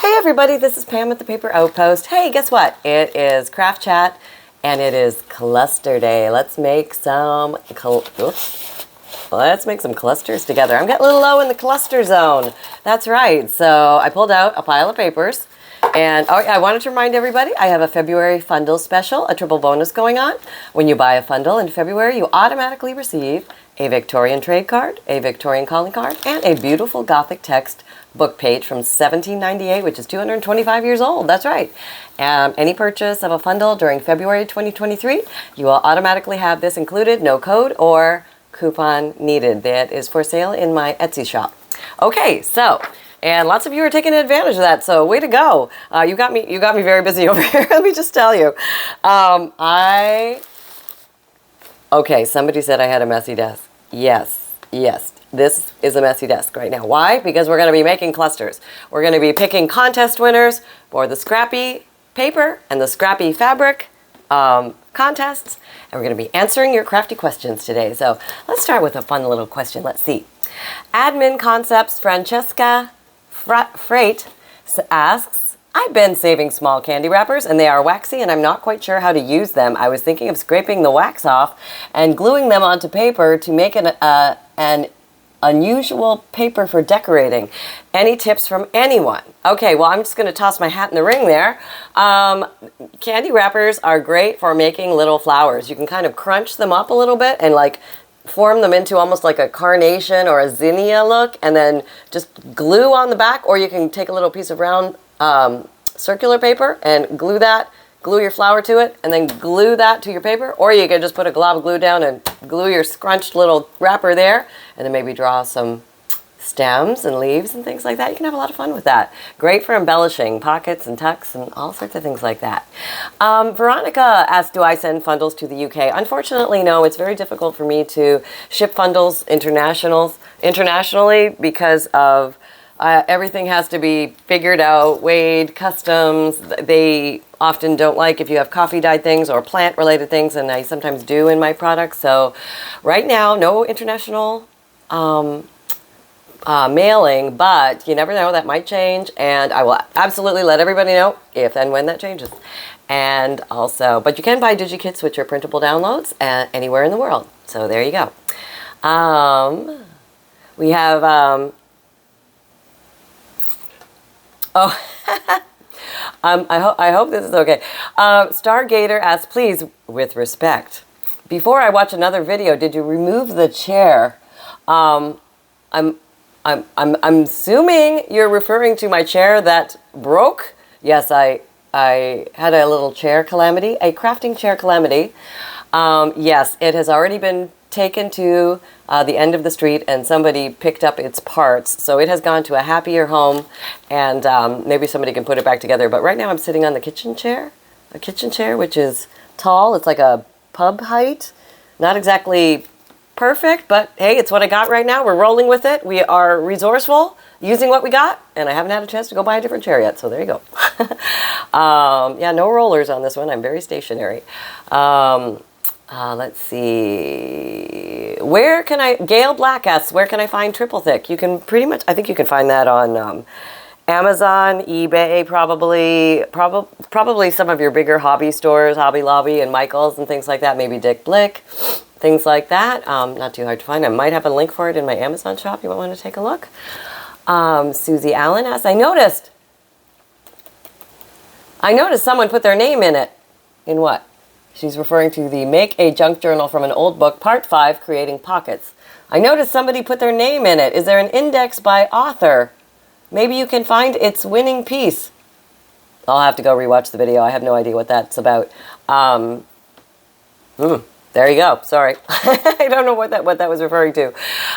Hey everybody, this is Pam at the Paper Outpost. Hey, guess what? It is Craft Chat and it is cluster day. Let's make some clusters together. I'm getting a little low in the cluster zone. That's right. So I pulled out a pile of papers and I wanted to remind everybody I have a February FUNDLE special, a triple bonus going on. When you buy a FUNDLE in February, you automatically receive a Victorian trade card, a Victorian calling card, and a beautiful Gothic text book page from 1798, which is 225 years old. That's right. Any purchase of a FUNDLE during February 2023, you will automatically have this included, no code or coupon needed. That is for sale in my Etsy shop. Okay, so, and lots of you are taking advantage of that, so way to go. You got me very busy over here. Let me just tell you. Okay, somebody said I had a messy desk. Yes. This is a messy desk right now. Why? Because we're going to be making clusters. We're going to be picking contest winners for the Scrappy paper and the Scrappy fabric contests. And we're going to be answering your crafty questions today. So let's start with a fun little question. Let's see. Admin Concepts Francesca Freight asks, I've been saving small candy wrappers and they are waxy and I'm not quite sure how to use them. I was thinking of scraping the wax off and gluing them onto paper to make an unusual paper for decorating. Any tips from anyone? Okay, well, I'm just going to toss my hat in the ring there. Candy wrappers are great for making little flowers. You can kind of crunch them up a little bit and like form them into almost like a carnation or a zinnia look and then just glue on the back, or you can take a little piece of round circular paper and glue your flower to it and then glue that to your paper, or you can just put a glob of glue down and glue your scrunched little wrapper there and then maybe draw some stems and leaves and things like that. You can have a lot of fun with that. Great for embellishing pockets and tucks and all sorts of things like that. Veronica asked, do I send FUNDLEs to the UK? Unfortunately, no. It's very difficult for me to ship FUNDLEs internationally because of everything has to be figured out, weighed, customs. They often don't like if you have coffee dyed things or plant related things, and I sometimes do in my products. So right now, no international mailing, but you never know, that might change, and I will absolutely let everybody know if and when that changes. And also, but you can buy DigiKits, which are printable downloads anywhere in the world. So there you go. We have I hope this is okay. Stargator asks, please, with respect, before I watch another video, did you remove the chair? I'm assuming you're referring to my chair that broke. Yes, I had a little chair calamity, a crafting chair calamity. Yes, it has already been taken to the end of the street and somebody picked up its parts. So it has gone to a happier home and maybe somebody can put it back together. But right now I'm sitting on the kitchen chair, a kitchen chair which is tall. It's like a pub height. Not exactly perfect, but hey, it's what I got right now. We're rolling with it. We are resourceful, using what we got, and I haven't had a chance to go buy a different chair yet, so there you go. Yeah, no rollers on this one. I'm very stationary. Let's see. Gail Black asks, where can I find triple thick? You can pretty much, I think you can find that on Amazon, eBay, probably some of your bigger hobby stores, Hobby Lobby and Michael's and things like that. Maybe Dick Blick, things like that. Not too hard to find. I might have a link for it in my Amazon shop. You might want to take a look. Susie Allen asks, I noticed someone put their name in it. In what? She's referring to the Make a Junk Journal from an Old Book, Part 5, Creating Pockets. I noticed somebody put their name in it. Is there an index by author? Maybe you can find its winning piece. I'll have to go rewatch the video. I have no idea what that's about. There you go. Sorry. I don't know what that was referring to.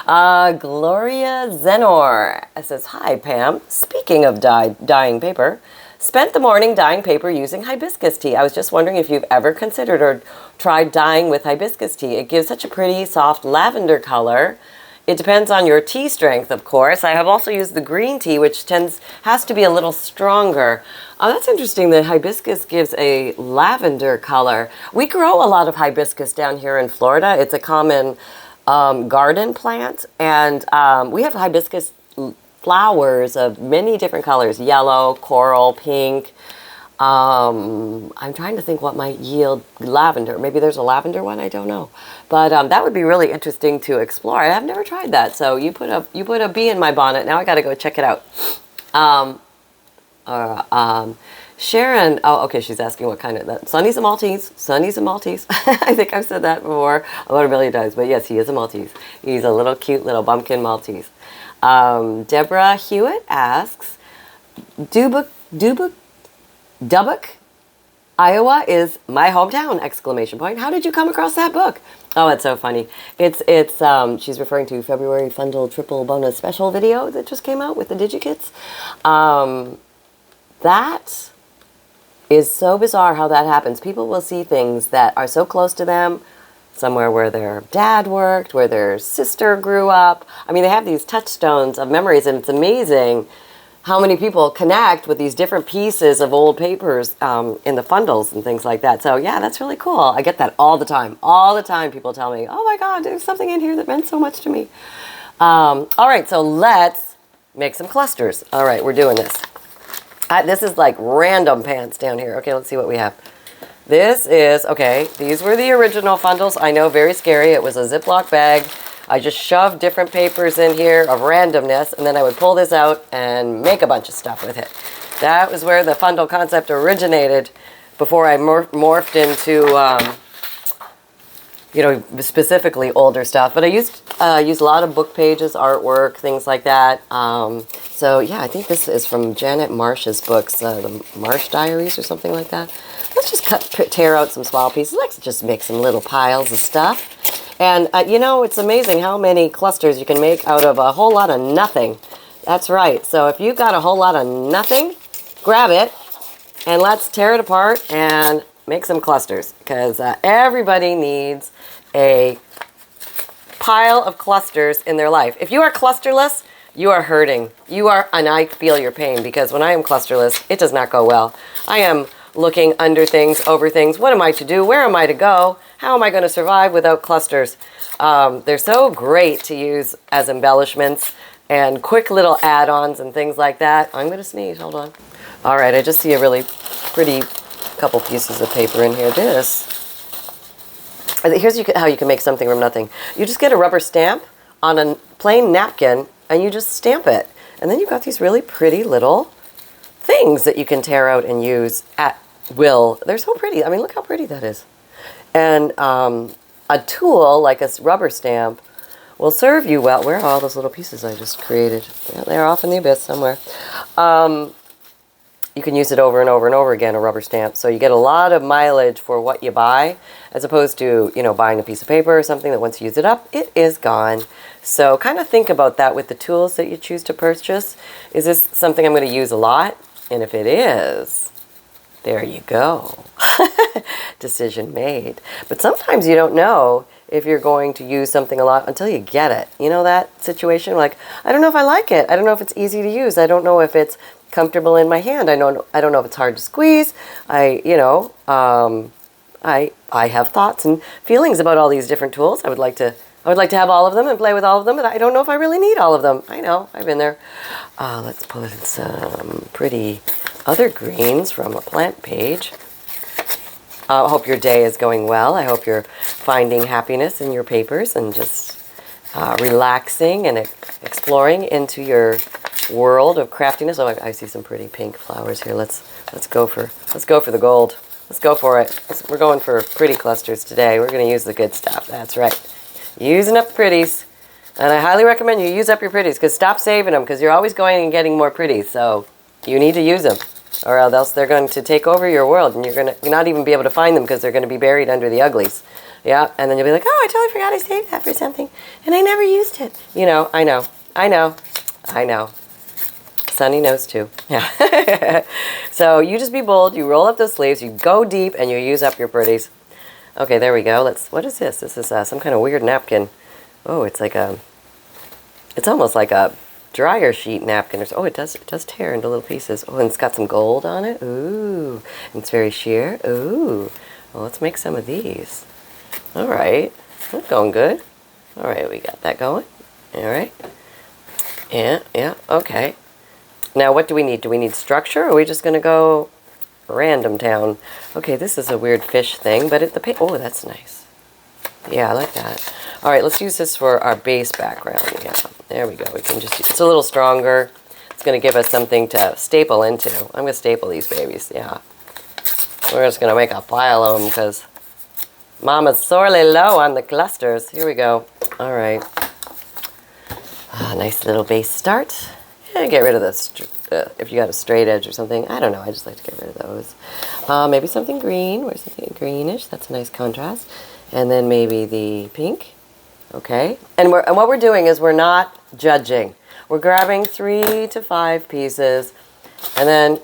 Gloria Zenor says, hi, Pam. Speaking of dyeing paper, spent the morning dyeing paper using hibiscus tea. I was just wondering if you've ever considered or tried dyeing with hibiscus tea. It gives such a pretty, soft lavender color. It depends on your tea strength, of course. I have also used the green tea, which has to be a little stronger. Oh, that's interesting that hibiscus gives a lavender color. We grow a lot of hibiscus down here in Florida. It's a common garden plant, and we have hibiscus flowers of many different colors, yellow, coral, pink. I'm trying to think what might yield lavender. Maybe there's a lavender one, I don't know. But that would be really interesting to explore. I've never tried that. So you put a bee in my bonnet. Now I got to go check it out. Sharon, oh, okay, she's asking what kind of that. Sonny's a Maltese. Sonny's a Maltese. I think I've said that before about a million times, but yes, he is a Maltese. He's a little cute little bumpkin Maltese. Deborah Hewitt asks, Dubuque, Iowa is my hometown! Exclamation point. How did you come across that book? Oh, it's so funny. It's she's referring to February FUNDLE triple bonus special video that just came out with the DigiKits. That is so bizarre how that happens. People will see things that are so close to them, somewhere where their dad worked, where their sister grew up. I mean, they have these touchstones of memories, and it's amazing how many people connect with these different pieces of old papers in the FUNDLEs and things like that. So yeah, that's really cool. I get that all the time. All the time people tell me, oh my God, there's something in here that meant so much to me. All right, so let's make some clusters. All right, we're doing this. This is like random pants down here. Okay, let's see what we have. This is, okay, these were the original FUNDLEs. I know, very scary. It was a Ziploc bag. I just shoved different papers in here of randomness, and then I would pull this out and make a bunch of stuff with it. That was where the FUNDLE concept originated before I morphed into, you know, specifically older stuff. But I used a lot of book pages, artwork, things like that. So yeah, I think this is from Janet Marsh's books, the Marsh Diaries or something like that. Let's just tear out some small pieces. Let's just make some little piles of stuff. And you know, it's amazing how many clusters you can make out of a whole lot of nothing. That's right. So if you've got a whole lot of nothing, grab it and let's tear it apart and make some clusters, because everybody needs a pile of clusters in their life. If you are clusterless, you are hurting. You are, and I feel your pain, because when I am clusterless, it does not go well. I am looking under things, over things. What am I to do? Where am I to go? How am I going to survive without clusters? They're so great to use as embellishments and quick little add-ons and things like that. I'm going to sneeze. Hold on. All right, I just see a really pretty couple pieces of paper in here. Here's how you can make something from nothing. You just get a rubber stamp on a plain napkin and you just stamp it. And then you've got these really pretty little things that you can tear out and use at will. They're so pretty. I mean, look how pretty that is. And a tool like a rubber stamp will serve you well. Where are all those little pieces I just created? Yeah, they're off in the abyss somewhere. You can use it over and over and over again, a rubber stamp. So you get a lot of mileage for what you buy, as opposed to, you know, buying a piece of paper or something that once you use it up, it is gone. So kind of think about that with the tools that you choose to purchase. Is this something I'm going to use a lot? And if it is, there you go. Decision made. But sometimes you don't know if you're going to use something a lot until you get it. You know that situation? Like, I don't know if I like it. I don't know if it's easy to use. I don't know if it's comfortable in my hand. I don't know if it's hard to squeeze. I have thoughts and feelings about all these different tools. I would like to have all of them and play with all of them, but I don't know if I really need all of them. I know, I've been there. Let's put in some pretty other greens from a plant page. I hope your day is going well. I hope you're finding happiness in your papers and just relaxing and exploring into your world of craftiness. Oh, I see some pretty pink flowers here. Let's go for the gold. Let's go for it. We're going for pretty clusters today. We're going to use the good stuff. That's right. Using up the pretties. And I highly recommend you use up your pretties, because stop saving them, because you're always going and getting more pretties. So you need to use them, or else they're going to take over your world, and you're not even be able to find them, because they're going to be buried under the uglies. Yeah, and then you'll be like, oh, I totally forgot I saved that for something, and I never used it. You know, I know. Sunny knows too. Yeah. So you just be bold. You roll up those sleeves. You go deep, and you use up your pretties. Okay, there we go. What is this? This is some kind of weird napkin. Oh, it's almost like a dryer sheet napkin. Oh, it does tear into little pieces. Oh, and it's got some gold on it. Ooh, and it's very sheer. Ooh, well, let's make some of these. All right, that's going good. All right, we got that going. All right. Yeah, okay. Now what do we need? Do we need structure, or are we just going to go random town? Okay, this is a weird fish thing, but oh, that's nice. Yeah, I like that. All right, let's use this for our base background. Yeah, there we go. We can just, it's a little stronger. It's going to give us something to staple into. I'm going to staple these babies, yeah. We're just going to make a pile of them because Mama's sorely low on the clusters. Here we go. All right. Nice little base start. Yeah, get rid of this if you got a straight edge or something. I don't know. I just like to get rid of those. Maybe something green. Where's something greenish? That's a nice contrast. And then maybe the pink. Okay. And what we're doing is we're not judging. We're grabbing 3 to 5 pieces. And then,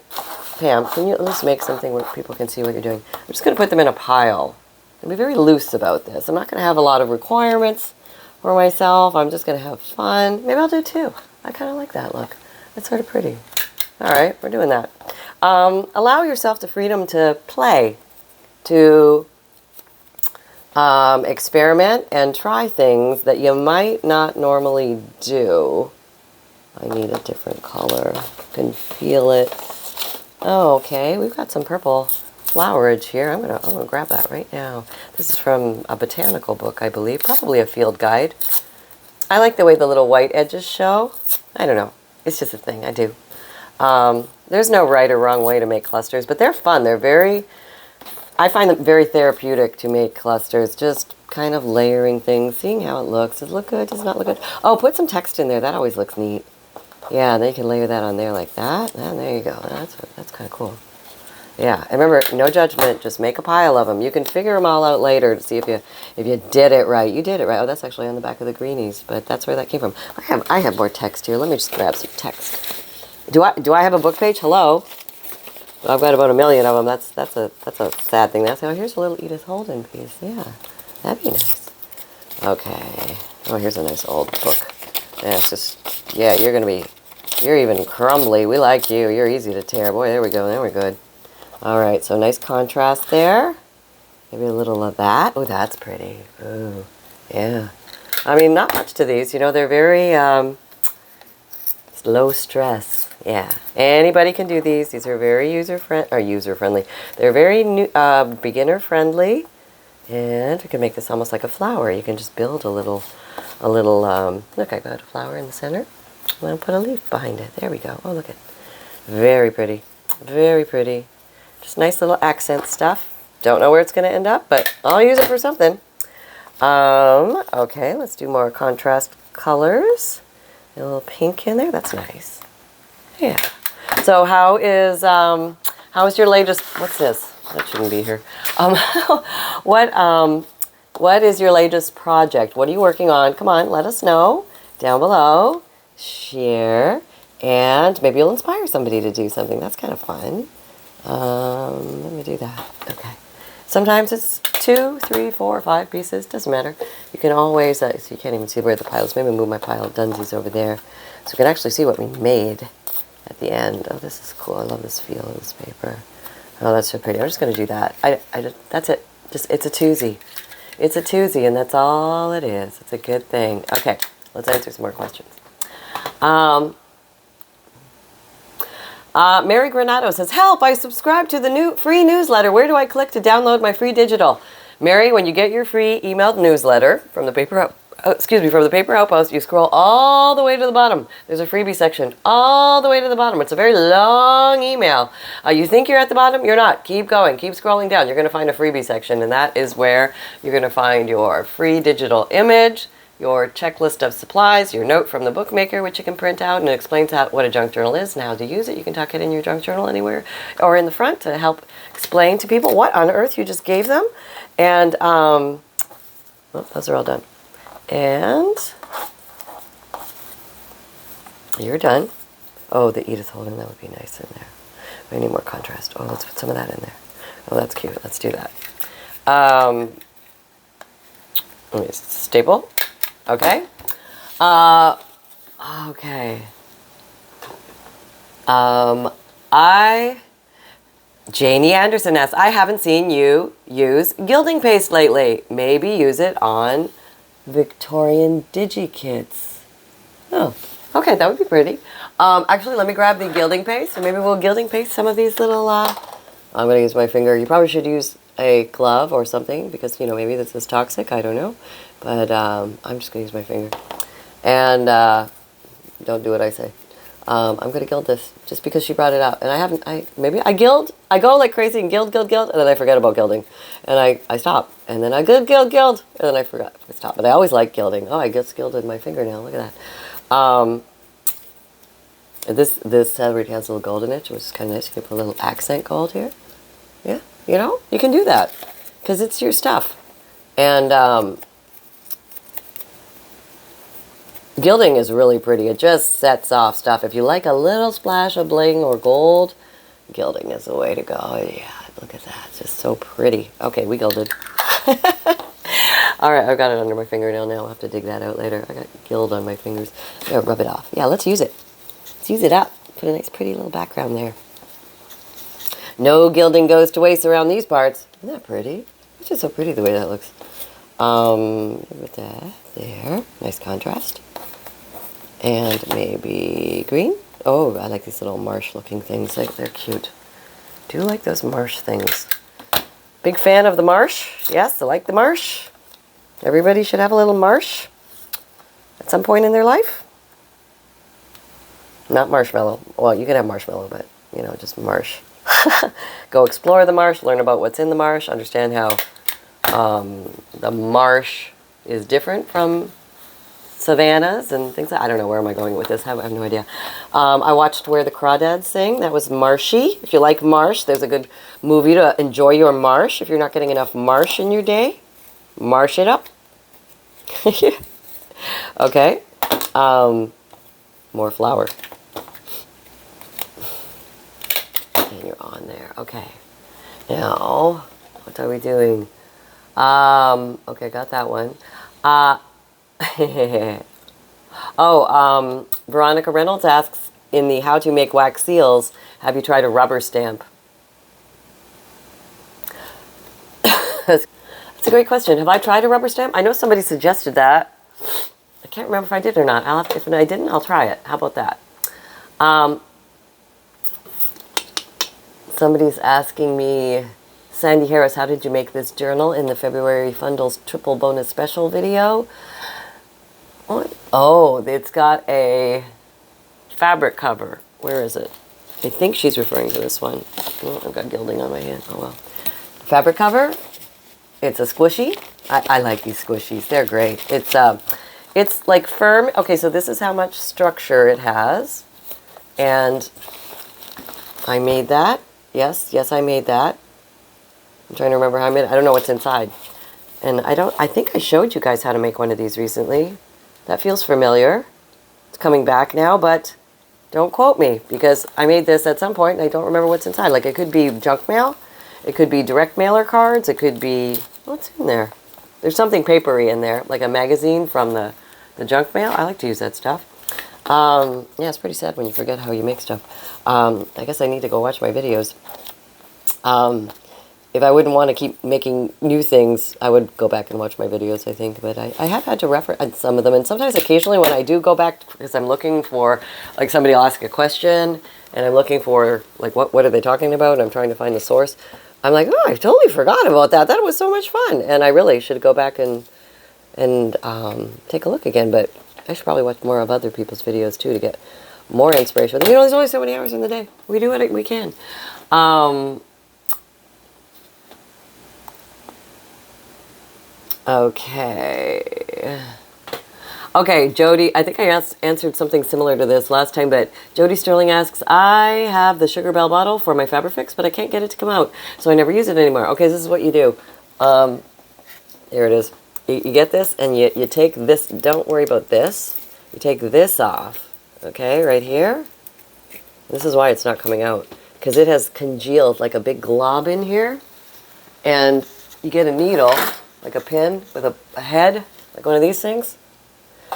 Pam, can you at least make something where people can see what you're doing? I'm just going to put them in a pile. And be very loose about this. I'm not going to have a lot of requirements for myself. I'm just going to have fun. Maybe I'll do 2. I kind of like that look. That's sort of pretty. All right, we're doing that. Allow yourself the freedom to play, to experiment and try things that you might not normally do. I need a different color. I can feel it. Oh, okay. We've got some purple flowerage here. I'm gonna grab that right now. This is from a botanical book, I believe. Probably a field guide. I like the way the little white edges show. I don't know. It's just a thing. I do. There's no right or wrong way to make clusters, but they're fun. They're very... I find them very therapeutic to make clusters, just kind of layering things, seeing how it looks. Does it look good? Does it not look good? Oh, put some text in there. That always looks neat. Yeah, and then you can layer that on there like that. And there you go. That's kind of cool. Yeah, and remember, no judgment. Just make a pile of them. You can figure them all out later to see if you did it right. You did it right. Oh, that's actually on the back of the greenies, but that's where that came from. I have more text here. Let me just grab some text. Do I have a book page? Hello. I've got about 1 million of them. That's a sad thing. Here's a little Edith Holden piece. Yeah, that'd be nice. Okay. Oh, here's a nice old book. Yeah, it's just, yeah, you're even crumbly. We like you. You're easy to tear. Boy, there we go. There we're good. All right, so nice contrast there. Maybe a little of that. Oh, that's pretty. Ooh, yeah. I mean, not much to these. You know, they're very low stress. Yeah, anybody can do these. These are very user-friendly. They're very beginner friendly, and you can make this almost like a flower. You can just build a little. Look, I got a flower in the center. I'm gonna put a leaf behind it. There we go. Oh, look at, very pretty, very pretty. Just nice little accent stuff. Don't know where it's gonna end up, but I'll use it for something. Okay, let's do more contrast colors. A little pink in there. That's nice. Yeah. So how is your latest, what's this? That shouldn't be here. What is your latest project? What are you working on? Come on, let us know down below. Share, and maybe you'll inspire somebody to do something. That's kind of fun. Let me do that. Okay. Sometimes it's 2, 3, 4, 5 pieces. Doesn't matter. You can always, so you can't even see where the pile is. Maybe move my pile of dunsies over there so you can actually see what we made at the end. Oh, this is cool. I love this feel of this paper. Oh, that's so pretty. I'm just going to do that. That's it. It's a twosie. It's a twosie, and that's all it is. It's a good thing. Okay, let's answer some more questions. Mary Granado says, help, I subscribe to the new free newsletter. Where do I click to download my free digital? Mary, when you get your free emailed newsletter from the from the Paper Outpost, you scroll all the way to the bottom. There's a freebie section all the way to the bottom. It's a very long email. You think you're at the bottom? You're not. Keep going. Keep scrolling down. You're going to find a freebie section, and that is where you're going to find your free digital image, your checklist of supplies, your note from the bookmaker, which you can print out, and it explains what a junk journal is and how to use it. You can tuck it in your junk journal anywhere or in the front to help explain to people what on earth you just gave them. And well, those are all done. And you're done. Oh, the Edith Holden, that would be nice in there. I need more contrast. Oh, let's put some of that in there. Oh, that's cute. Let's do that. Let me staple. Okay. Okay. Janie Anderson asks, I haven't seen you use gilding paste lately. Maybe use it on Victorian DigiKits. Oh, Okay, that would be pretty. Actually, let me grab the gilding paste, and maybe we'll gilding paste some of these little, I'm going to use my finger. You probably should use a glove or something, because, you know, maybe this is toxic, I don't know. But I'm just going to use my finger. And don't do what I say. I'm going to gild this, just because she brought it out. And I go like crazy and gild, and then I forget about gilding. And I stop. And then I gild, and then I forgot to stop. But I always like gilding. Oh, I just gilded my fingernail, look at that. This already has a little gold in it, which is kind of nice. You can put a little accent gold here. Yeah, you know, you can do that because it's your stuff. And gilding is really pretty. It just sets off stuff. If you like a little splash of bling or gold, gilding is the way to go. Yeah, look at that. It's just so pretty. Okay, we gilded. All right, I've got it under my fingernail now. I'll have to dig that out later. I got gild on my fingers. I'm gonna rub it off. Yeah, let's use it. Let's use it up. Put a nice pretty little background there. No gilding goes to waste around these parts. Isn't that pretty? It's just so pretty the way that looks. With that there. Nice contrast. And maybe green. Oh, I like these little marsh looking things. They're cute. Do you like those marsh things? Big fan of the marsh. Yes, I like the marsh. Everybody should have a little marsh at some point in their life. Not marshmallow. Well, you can have marshmallow, but, you know, just marsh. Go explore the marsh, learn about what's in the marsh, understand how the marsh is different from savannas and things like that. I don't know, where am I going with this? I have no idea. I watched Where the Crawdads Sing. That was marshy. If you like marsh, there's a good movie to enjoy your marsh. If you're not getting enough marsh in your day, marsh it up. Okay. More flour. And you're on there. Okay. Now, what are we doing? Okay, got that one. Veronica Reynolds asks, in the How to Make Wax Seals, have you tried a rubber stamp? That's a great question. Have I tried a rubber stamp? I know somebody suggested that. I can't remember if I did or not. If I didn't, I'll try it. How about that? Somebody's asking me, Sandy Harris, how did you make this journal in the February Fundles Triple Bonus Special video? Oh, it's got a fabric cover. Where is it? I think she's referring to this one. Oh, I've got gilding on my hand. Oh, well. Fabric cover. It's a squishy. I like these squishies. They're great. It's like firm. Okay, so this is how much structure it has. And I made that. Yes, I made that. I'm trying to remember how I made it. I don't know what's inside. And I think I showed you guys how to make one of these recently. That feels familiar. It's coming back now, but don't quote me, because I made this at some point and I don't remember what's inside. Like, it could be junk mail. It could be direct mailer cards. It could be, what's in there? There's something papery in there, like a magazine from the junk mail. I like to use that stuff. Yeah, it's pretty sad when you forget how you make stuff. I guess I need to go watch my videos. If I wouldn't want to keep making new things, I would go back and watch my videos, I think. But I have had to reference some of them. And sometimes, occasionally, when I do go back, because I'm looking for, like, somebody will ask a question, and I'm looking for, like, what are they talking about? And I'm trying to find the source. I'm like, oh, I totally forgot about that. That was so much fun. And I really should go back and take a look again. But I should probably watch more of other people's videos, too, to get more inspiration. You know, there's only so many hours in the day. We do what we can. Okay, Jody, I think I answered something similar to this last time, but Jody Sterling asks, I have the Sugar Bell bottle for my Fabrifix, but I can't get it to come out, so I never use it anymore. Okay, this is what you do. There it is. You get this, and you take this. Don't worry about this. You take this off, okay, right here. This is why it's not coming out, because it has congealed like a big glob in here, and you get a needle, like a pin with a head, like one of these things.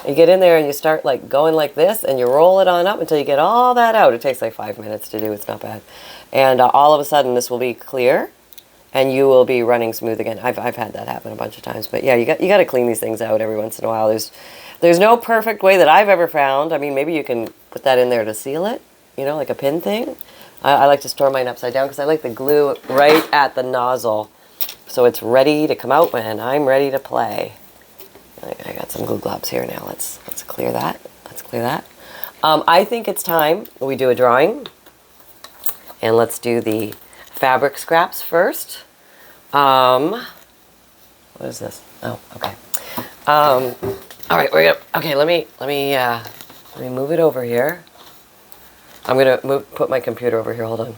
You get in there and you start like going like this, and you roll it on up until you get all that out. It takes like 5 minutes to do. It's not bad. And all of a sudden this will be clear, and you will be running smooth again. I've had that happen a bunch of times. But yeah, you got to clean these things out every once in a while. There's no perfect way that I've ever found. I mean, maybe you can put that in there to seal it, you know, like a pin thing. I like to store mine upside down because I like the glue right at the nozzle so it's ready to come out when I'm ready to play. I got some glue globs here now. Let's clear that. Let's clear that. I think it's time we do a drawing. And let's do the fabric scraps first. What is this? Oh, okay. All right, we're gonna. Okay, let me move it over here. I'm gonna put my computer over here. Hold on.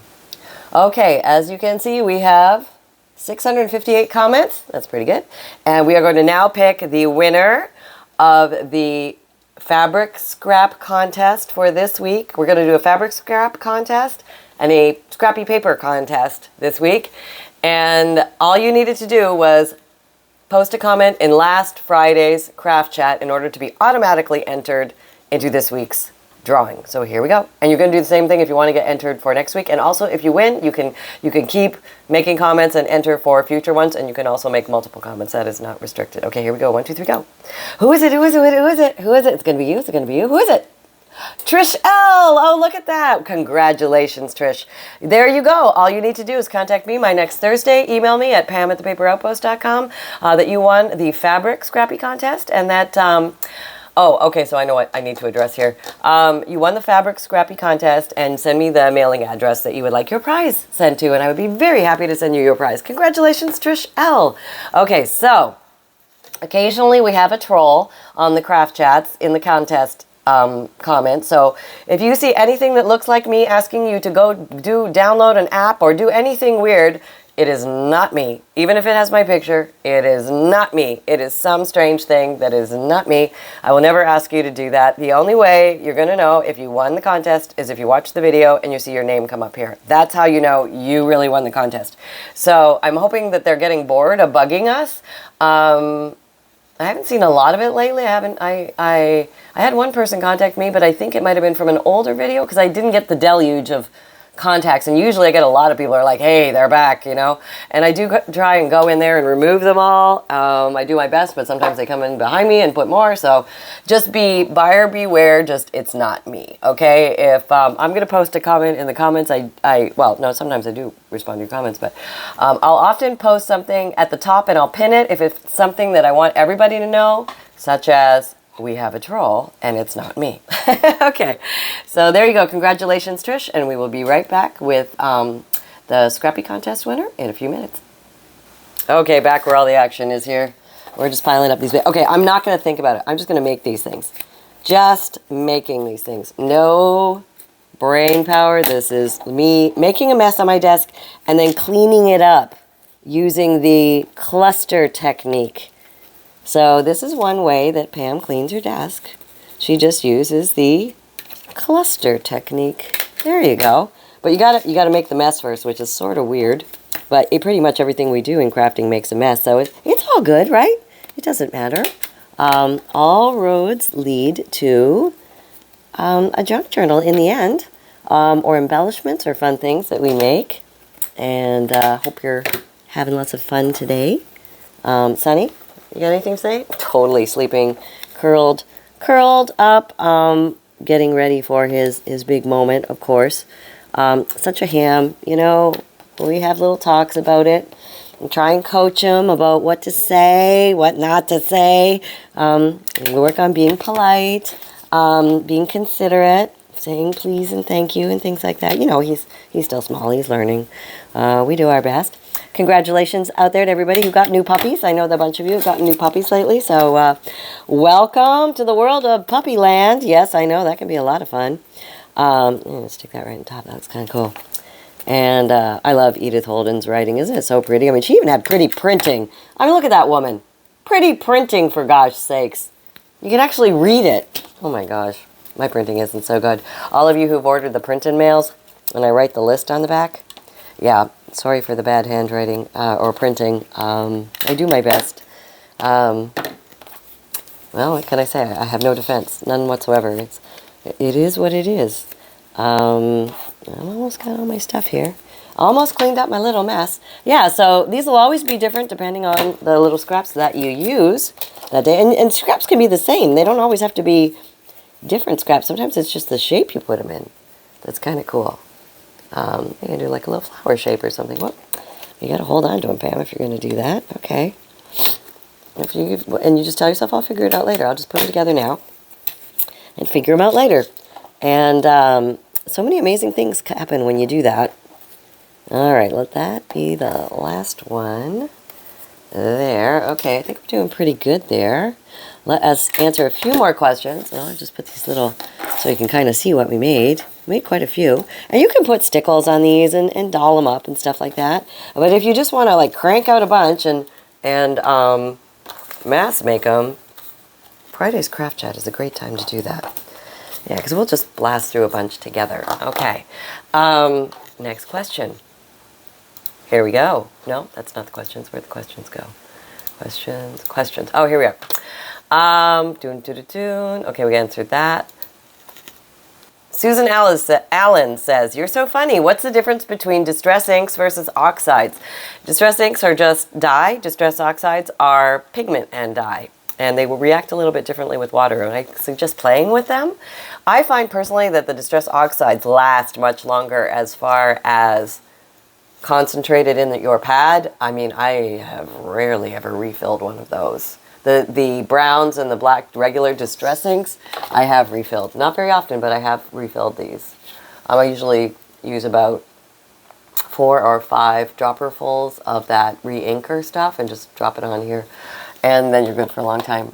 Okay, as you can see, we have 658 comments. That's pretty good. And we are going to now pick the winner of the fabric scrap contest for this week. We're going to do a fabric scrap contest and a scrappy paper contest this week. And all you needed to do was post a comment in last Friday's craft chat in order to be automatically entered into this week's drawing. So here we go. And you're going to do the same thing if you want to get entered for next week. And also, if you win, you can keep making comments and enter for future ones. And you can also make multiple comments. That is not restricted. Okay, here we go. 1, 2, 3, go. Who is it? Who is it? Who is it? Who is it? It's going to be you. It's going to be you. Who is it? Trish L. Oh, look at that. Congratulations, Trish. There you go. All you need to do is contact me my next Thursday. Email me at pam@thepaperoutpost.com that you won the fabric scrappy contest and that... oh, okay, so I know what I need to address here. You won the fabric scrappy contest and send me the mailing address that you would like your prize sent to, and I would be very happy to send you your prize. Congratulations, Trish L. Okay, so occasionally we have a troll on the craft chats in the contest comment. So if you see anything that looks like me asking you to go download an app or do anything weird, it is not me. Even if it has my picture, it is not me. It is some strange thing that is not me. I will never ask you to do that. The only way you're going to know if you won the contest is if you watch the video and you see your name come up here. That's how you know you really won the contest. So I'm hoping that they're getting bored of bugging us. I haven't seen a lot of it lately. I had one person contact me, but I think it might have been from an older video because I didn't get the deluge of contacts, and usually I get a lot of people are like, hey, they're back, you know, and I do try and go in there and remove them all. I do my best, but sometimes they come in behind me and put more, so just be buyer beware. Just it's not me, okay? If I'm gonna post a comment in the comments, well, no, sometimes I do respond to your comments, but I'll often post something at the top and I'll pin it if it's something that I want everybody to know, such as we have a troll, and it's not me. Okay, so there you go. Congratulations, Trish, and we will be right back with the Scrappy Contest winner in a few minutes. Okay, back where all the action is here. We're just piling up these. Okay, I'm not going to think about it. I'm just going to make these things. Just making these things. No brain power. This is me making a mess on my desk and then cleaning it up using the cluster technique. So this is one way that Pam cleans her desk. She just uses the cluster technique. There you go. But you gotta make the mess first, which is sort of weird. But pretty much everything we do in crafting makes a mess, so it's all good, right? It doesn't matter. All roads lead to a junk journal in the end, or embellishments or fun things that we make. And hope you're having lots of fun today. Sunny? You got anything to say? Totally sleeping, curled up, getting ready for his big moment, of course. Such a ham, you know. We have little talks about it. And try and coach him about what to say, what not to say. We work on being polite, being considerate, saying please and thank you and things like that. You know, he's still small. He's learning. We do our best. Congratulations out there to everybody who got new puppies. I know that a bunch of you have gotten new puppies lately, so welcome to the world of puppy land. Yes, I know, that can be a lot of fun. Let's stick that right on top. That's kind of cool. And I love Edith Holden's writing. Isn't it so pretty? I mean, she even had pretty printing. I mean, look at that woman. Pretty printing, for gosh sakes. You can actually read it. Oh my gosh, my printing isn't so good. All of you who've ordered the print and mails, and I write the list on the back, yeah, sorry for the bad handwriting or printing. I do my best. Well, what can I say? I have no defense, none whatsoever. It is what it is. I almost got all my stuff here. Almost cleaned up my little mess. Yeah, so these will always be different depending on the little scraps that you use. that day. And scraps can be the same. They don't always have to be different scraps. Sometimes it's just the shape you put them in. That's kind of cool. You can do like a little flower shape or something. Whoop. You got to hold on to them, Pam, if you're going to do that. Okay. And you just tell yourself, I'll figure it out later. I'll just put it together now and figure them out later. And so many amazing things happen when you do that. All right, let that be the last one. There. Okay, I think we're doing pretty good there. Let us answer a few more questions. I'll just put these little, so you can kind of see what we made. We made quite a few. And you can put stickles on these and doll them up and stuff like that. But if you just want to like crank out a bunch and mass make them, Friday's Craft Chat is a great time to do that. Yeah, because we'll just blast through a bunch together. Okay. Next question. Here we go. No, that's not the questions. Where'd the questions go? Questions. Oh, here we are. Okay, we answered that. Susan Allen says, you're so funny. What's the difference between distress inks versus oxides? Distress inks are just dye. Distress oxides are pigment and dye. And they will react a little bit differently with water. And I suggest playing with them. I find personally that the distress oxides last much longer as far as concentrated in your pad. I mean, I have rarely ever refilled one of those. The browns and the black regular distress inks, I have refilled. Not very often, but I have refilled these. I usually use about 4 or 5 dropperfuls of that re-inker stuff and just drop it on here. And then you're good for a long time.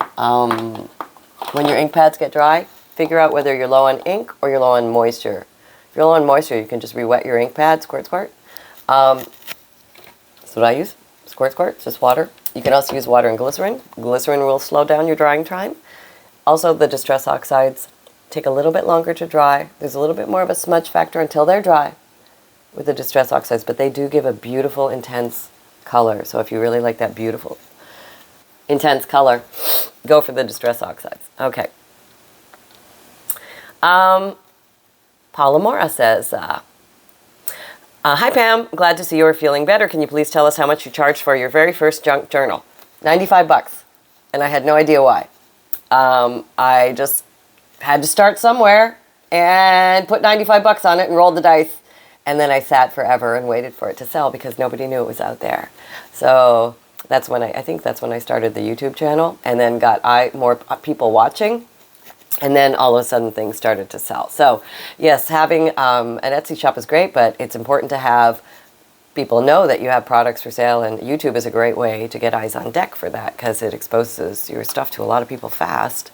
When your ink pads get dry, figure out whether you're low on ink or you're low on moisture. If you're low on moisture, you can just re-wet your ink pad, squirt, squirt. That's what I use. Squirt, squirt, just water. You can also use water and glycerin. Glycerin will slow down your drying time. Also, the distress oxides take a little bit longer to dry. There's a little bit more of a smudge factor until they're dry with the distress oxides, but they do give a beautiful, intense color. So if you really like that beautiful, intense color, go for the distress oxides. Okay. Paula Mora says, hi, Pam. Glad to see you are feeling better. Can you please tell us how much you charged for your very first junk journal? $95. And I had no idea why. I just had to start somewhere and put $95 on it and rolled the dice. And then I sat forever and waited for it to sell because nobody knew it was out there. So that's when I think that's when I started the YouTube channel and then got more people watching. And then all of a sudden things started to sell. So yes, having an Etsy shop is great, but it's important to have people know that you have products for sale, and YouTube is a great way to get eyes on deck for that because it exposes your stuff to a lot of people fast.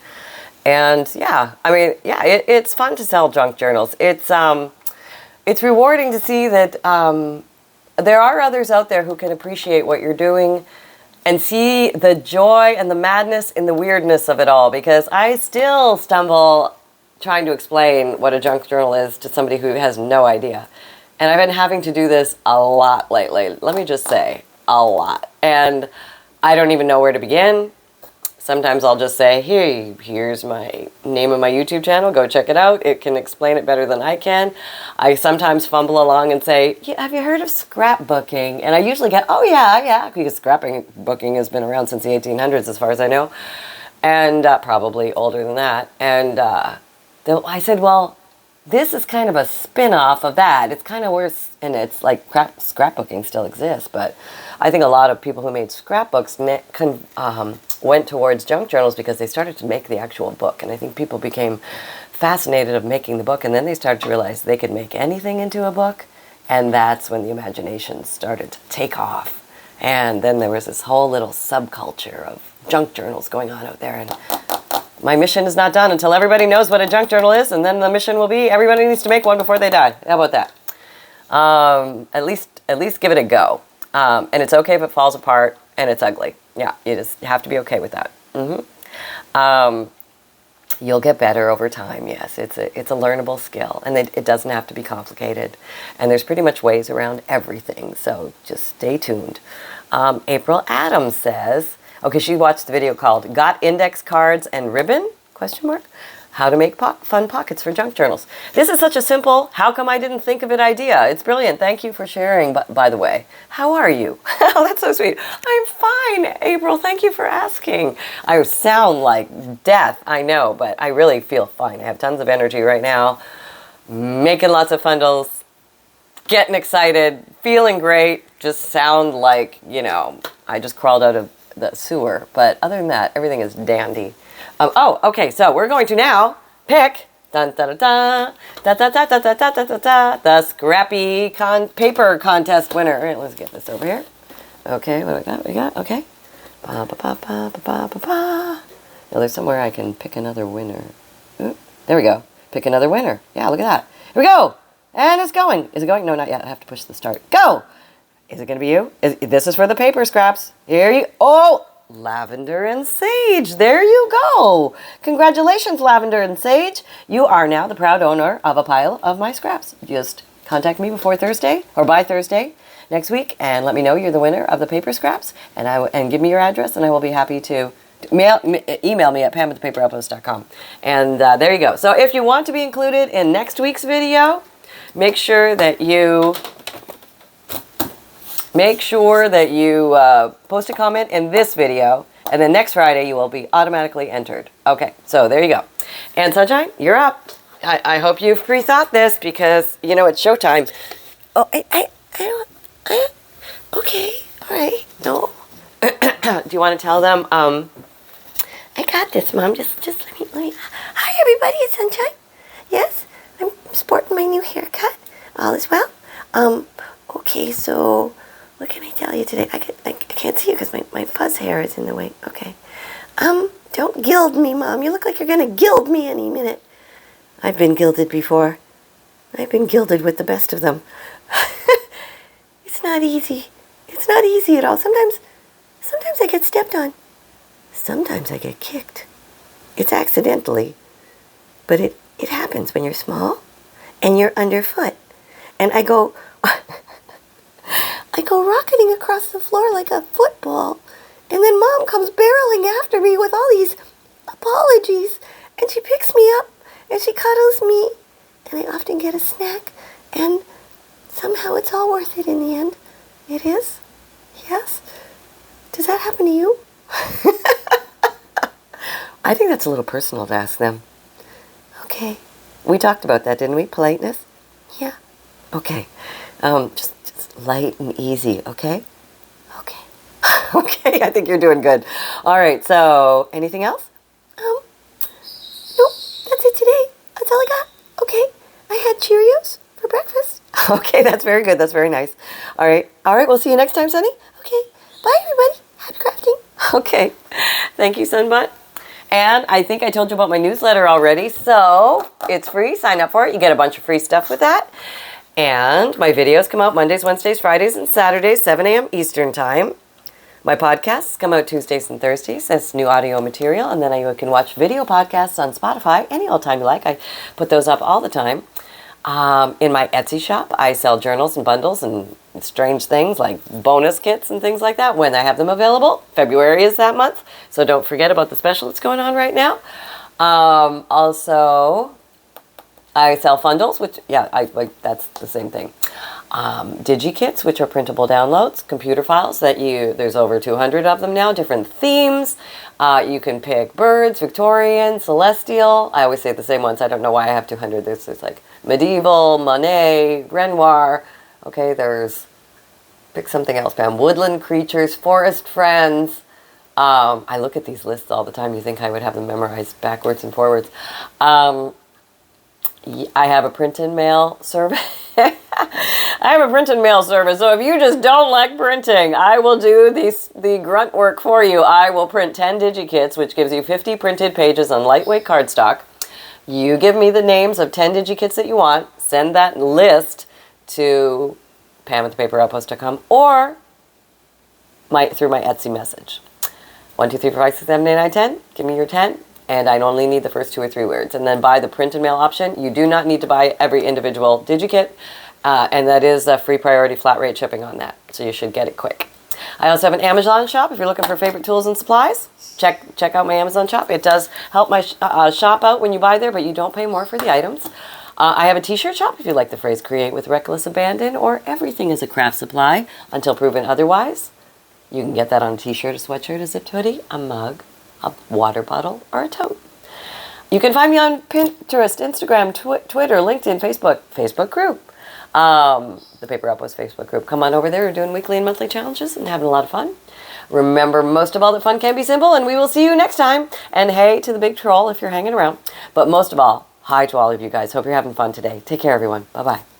And yeah, I mean, yeah, it's fun to sell junk journals. It's rewarding to see that there are others out there who can appreciate what you're doing and see the joy and the madness and the weirdness of it all, because I still stumble trying to explain what a junk journal is to somebody who has no idea. And I've been having to do this a lot lately. Let me just say, a lot. And I don't even know where to begin. Sometimes I'll just say, hey, here's my name of my YouTube channel. Go check it out. It can explain it better than I can. I sometimes fumble along and say, yeah, have you heard of scrapbooking? And I usually get, oh, yeah, because scrapbooking has been around since the 1800s as far as I know, and probably older than that. And I said, well, this is kind of a spin-off of that. It's kind of worse, and it's like scrapbooking still exists, but I think a lot of people who made scrapbooks went towards junk journals because they started to make the actual book. And I think people became fascinated of making the book, and then they started to realize they could make anything into a book, and that's when the imagination started to take off. And then there was this whole little subculture of junk journals going on out there, and my mission is not done until everybody knows what a junk journal is, and then the mission will be everybody needs to make one before they die. How about that? At least give it a go. And it's okay if it falls apart and it's ugly. Yeah, you just have to be okay with that. You'll get better over time. Yes, it's a learnable skill, and it doesn't have to be complicated. And there's pretty much ways around everything. So just stay tuned. April Adams says, okay, she watched the video called "Got Index Cards and Ribbon?" ? how to make fun pockets for junk journals. This is such a simple, how come I didn't think of it idea. It's brilliant. Thank you for sharing, by the way. How are you? Oh, that's so sweet. I'm fine, April. Thank you for asking. I sound like death, I know, but I really feel fine. I have tons of energy right now, making lots of fundles, getting excited, feeling great, just sound like, you know, I just crawled out of the sewer. But other than that, everything is dandy. Oh, okay, so we're going to now pick dun, dun, dun, dun, dun, dun, dun, dun, dun, dun, dun, dun, the Scrappy Paper Contest winner. All right, let's get this over here. Okay, what do we got? Okay. Ba, ba, ba, ba, ba, ba, ba. Now there's somewhere I can pick another winner. Ooh, there we go. Pick another winner. Yeah, look at that. Here we go. And it's going. Is it going? No, not yet. I have to push the start. Go. Is it going to be you? This is for the paper scraps. Here you... Oh! Lavender and Sage. There you go. Congratulations, Lavender and Sage. You are now the proud owner of a pile of my scraps. Just contact me before Thursday or by Thursday next week and let me know you're the winner of the paper scraps and give me your address and I will be happy to email me at pam@thepaperoutpost.com. And there you go. So if you want to be included in next week's video, make sure that you post a comment in this video, and then next Friday you will be automatically entered. Okay, so there you go. And Sunshine, you're up. I hope you've pre-thought this because, you know, it's showtime. Oh, okay, all right, no. Do you want to tell them, I got this, Mom, just let me. Hi, everybody, it's Sunshine. Yes, I'm sporting my new haircut. All is well. Okay, so... what can I tell you today? I can't see you because my fuzz hair is in the way. Okay. Don't gild me, Mom. You look like you're going to gild me any minute. I've been gilded before. I've been gilded with the best of them. It's not easy. It's not easy at all. Sometimes I get stepped on. Sometimes I get kicked. It's accidentally. But it happens when you're small and you're underfoot. And I go rocketing across the floor like a football. And then Mom comes barreling after me with all these apologies. And she picks me up and she cuddles me. And I often get a snack. And somehow it's all worth it in the end. It is? Yes? Does that happen to you? I think that's a little personal to ask them. Okay. We talked about that, didn't we? Politeness? Yeah. Okay. Just light and easy, okay? Okay. Okay, I think you're doing good. All right, so anything else? Nope, that's it today. That's all I got. Okay, I had Cheerios for breakfast. Okay, that's very good. That's very nice. All right, we'll see you next time, Sunny. Okay, bye, everybody. Happy crafting. Okay, thank you, Sunbutt. And I think I told you about my newsletter already, so it's free. Sign up for it. You get a bunch of free stuff with that. And my videos come out Mondays, Wednesdays, Fridays, and Saturdays, 7 a.m. Eastern Time. My podcasts come out Tuesdays and Thursdays as new audio material. And then you can watch video podcasts on Spotify any old time you like. I put those up all the time. In my Etsy shop, I sell journals and bundles and strange things like bonus kits and things like that when I have them available. February is that month, so don't forget about the special that's going on right now. Also, I sell FUNDLEs, which, yeah, that's the same thing. DigiKits, which are printable downloads, computer files there's over 200 of them now, different themes. You can pick birds, Victorian, Celestial. I always say the same ones. I don't know why I have 200. There's like medieval, Monet, Renoir. Okay, pick something else, Pam. Woodland creatures, forest friends. I look at these lists all the time. You think I would have them memorized backwards and forwards. I have a print and mail service. I have a print and mail service, so if you just don't like printing, I will do the grunt work for you. I will print 10 DigiKits, which gives you 50 printed pages on lightweight cardstock. You give me the names of 10 DigiKits that you want, send that list to pam@thepaperoutpost.com or through my Etsy message. 1, 2, 3, 4, 5, 6, 7, 8, 9, 10. Give me your 10. And I only need the first 2 or 3 words. And then buy the print and mail option. You do not need to buy every individual DigiKit. And that is a free priority flat rate shipping on that. So you should get it quick. I also have an Amazon shop if you're looking for favorite tools and supplies. Check out my Amazon shop. It does help my shop out when you buy there, but you don't pay more for the items. I have a t-shirt shop if you like the phrase create with reckless abandon, or everything is a craft supply until proven otherwise. You can get that on a t-shirt, a sweatshirt, a zipped hoodie, a mug, a water bottle, or a tote. You can find me on Pinterest, Instagram, Twitter, LinkedIn, Facebook group. The Paper Outpost Facebook group. Come on over there. We're doing weekly and monthly challenges and having a lot of fun. Remember, most of all, that fun can be simple, and we will see you next time. And hey to the big troll if you're hanging around. But most of all, hi to all of you guys. Hope you're having fun today. Take care, everyone. Bye-bye.